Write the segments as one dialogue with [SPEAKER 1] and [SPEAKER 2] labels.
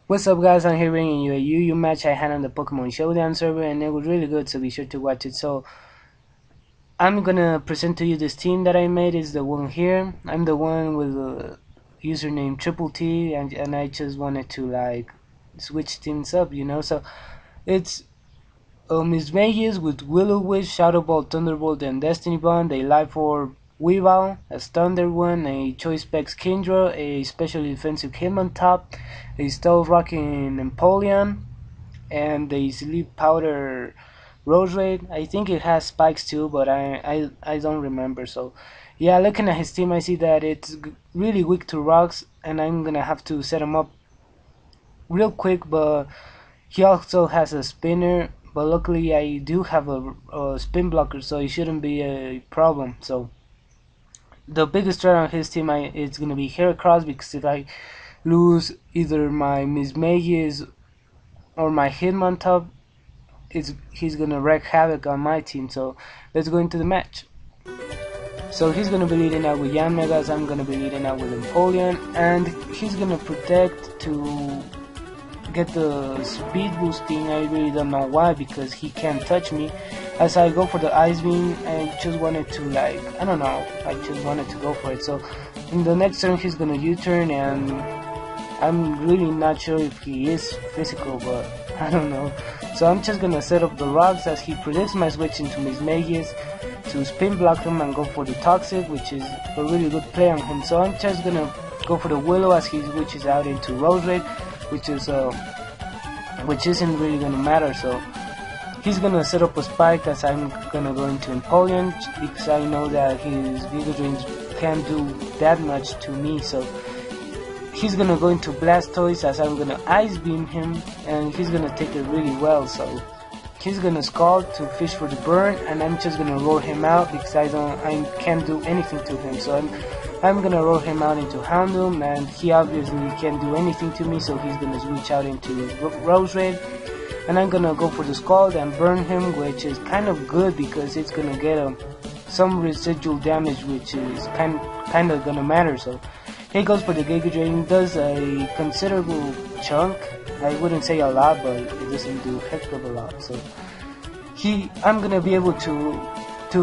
[SPEAKER 1] What's up guys, I'm here bringing you a UU match I had on the Pokemon Showdown server, and it was really good, so be sure to watch it. So I'm gonna present to you this team that I made. Is the one here. I'm the one with the username Triple T, and I just wanted to like switch things up, So it's Miss Vegas with Will-O-Wisp, Shadow Ball, Thunderbolt, and Destiny Bond. A Life Orb Weavile, a Thunder one, a Choice Specs Kindra, a Special Defensive Hitmontop, a Stealth Rocking Empoleon, and a Sleep Powder Roserade. I think it has spikes too, but I don't remember. So yeah, looking at his team, I see that it's really weak to rocks, and I'm gonna have to set him up real quick. But he also has a spinner, but luckily I do have a spin blocker, so it shouldn't be a problem. So the biggest threat on his team is gonna be Heracross, because if I lose either my Miss Magus or my Hitmontop, he's gonna wreak havoc on my team. So let's go into the match. So he's gonna be leading out with Yanmegas, I'm gonna be leading out with Empoleon, and he's gonna protect to get the speed boosting. I really don't know why, because he can't touch me. As I go for the Ice Beam, I just wanted to I don't know, I just wanted to go for it. So in the next turn he's gonna U-turn, and I'm really not sure if he is physical, but I don't know. So I'm just gonna set up the rocks as he predicts my switch into Miss Magus to spin block him and go for the Toxic, which is a really good play on him. So I'm just gonna go for the Willow as he switches out into Roserade, which isn't really gonna matter. So he's gonna set up a Spike as I'm gonna go into Empoleon, because I know that his Giga Drains can't do that much to me. So he's gonna go into Blastoise as I'm gonna Ice Beam him, and he's gonna take it really well. So he's gonna Scald to fish for the burn, and I'm just gonna roll him out because I can't do anything to him. So I'm gonna roll him out into Houndoom, and he obviously can't do anything to me, so he's gonna switch out into Roserade, and I'm gonna go for the Scald and burn him, which is kind of good because it's gonna get some residual damage, which is kind of gonna matter. So he goes for the Giga Drain, does a considerable chunk. I wouldn't say a lot, but it doesn't do heck of a lot. So I'm gonna be able to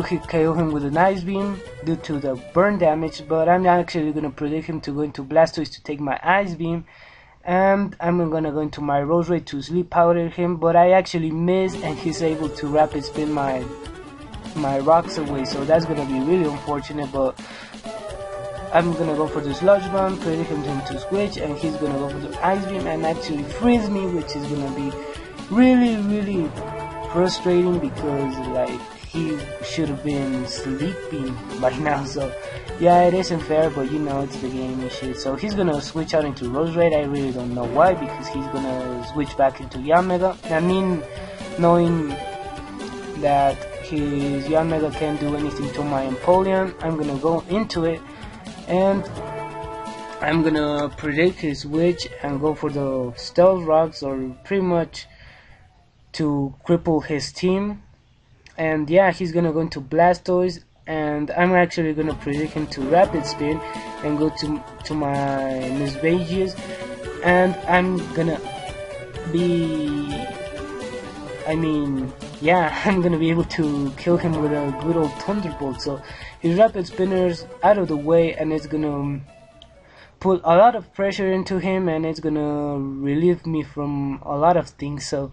[SPEAKER 1] hit KO him with an Ice Beam due to the burn damage, but I'm actually gonna predict him to go into Blastoise to take my Ice Beam, and I'm gonna go into my Roserade to Sleep Powder him, but I actually miss, and he's able to Rapid Spin my rocks away. So that's gonna be really unfortunate, but I'm gonna go for the Sludge Bomb, predict him to switch, and he's gonna go for the Ice Beam and actually freeze me, which is gonna be really frustrating, because he should have been sleeping by now. So yeah, it isn't fair, but it's the game and shit. So he's gonna switch out into Roserade. I really don't know why, because he's gonna switch back into Yanmega. I mean, knowing that his Yanmega can't do anything to my Empoleon, I'm gonna go into it, and I'm gonna predict his switch and go for the Stealth Rocks, or pretty much to cripple his team. And yeah, he's gonna go into Blastoise, and I'm actually gonna predict him to Rapid Spin and go to my Miss Vegas, and I'm gonna be I'm gonna be able to kill him with a good old Thunderbolt. So his Rapid Spinner's out of the way, and it's gonna put a lot of pressure into him, and it's gonna relieve me from a lot of things. So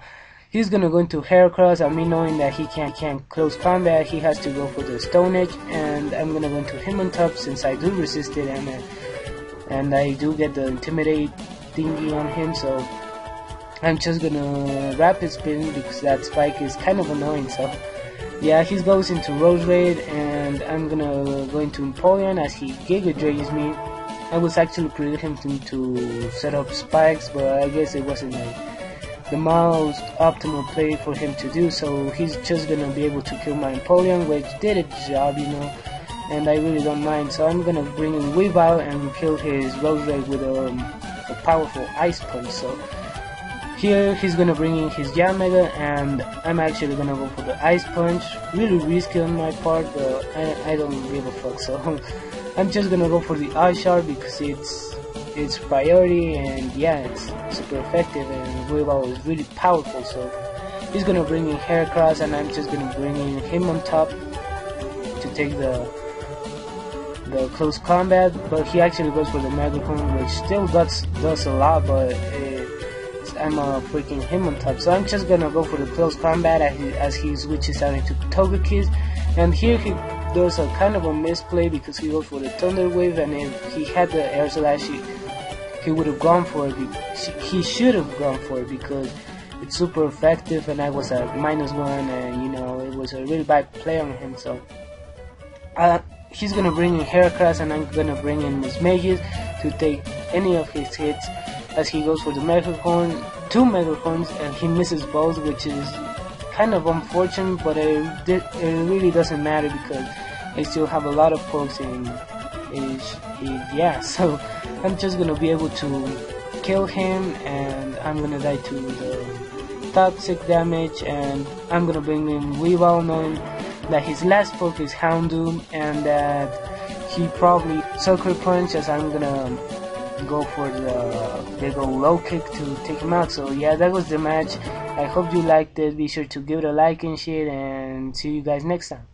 [SPEAKER 1] he's gonna go into Heracross. Knowing that he can't close combat, he has to go for the Stone Edge, and I'm gonna go into Hitmontop since I do resist it, and I do get the Intimidate thingy on him. So I'm just gonna Rapid Spin because that Spike is kind of annoying. So yeah, he goes into Roserade, and I'm gonna go into Empoleon as he Giga Drains me. I was actually predicting him to set up spikes, but I guess it wasn't the most optimal play for him to do. So he's just gonna be able to kill my Empoleon, which did its job, and I really don't mind. So I'm gonna bring in Weavile and kill his Roserade with a powerful Ice Punch. So here he's gonna bring in his Yanmega, and I'm actually gonna go for the Ice Punch. Really risky on my part, but I don't give a fuck. So I'm just gonna go for the Ice Shard because it's its priority, and yeah, it's super effective, and Weavile is really powerful, so he's gonna bring in Heracross, and I'm just gonna bring in him on top to take the close combat, but he actually goes for the Megaphone, which still does a lot, but I'm freaking him on top, so I'm just gonna go for the close combat as he switches out into Togekiss, and here he does a kind of a misplay because he goes for the Thunder Wave, and if he had the Air Slash, he would have gone for it. He should have gone for it because it's super effective, and I was at -1, and you know, it was a really bad play on him, so he's gonna bring in Heracross, and I'm gonna bring in Miss Magus to take any of his hits as he goes for the Megacorn, 2 Megacorns, and he misses both, which is kind of unfortunate, but it really doesn't matter because I still have a lot of pokes in yeah, so I'm just gonna be able to kill him, and I'm gonna die to the toxic damage, and I'm gonna bring in Weavile, knowing that his last poke is Houndoom, and that he probably Sucker Punch, as I'm gonna go for the big old low kick to take him out. So yeah, that was the match. I hope you liked it. Be sure to give it a like and share, and see you guys next time.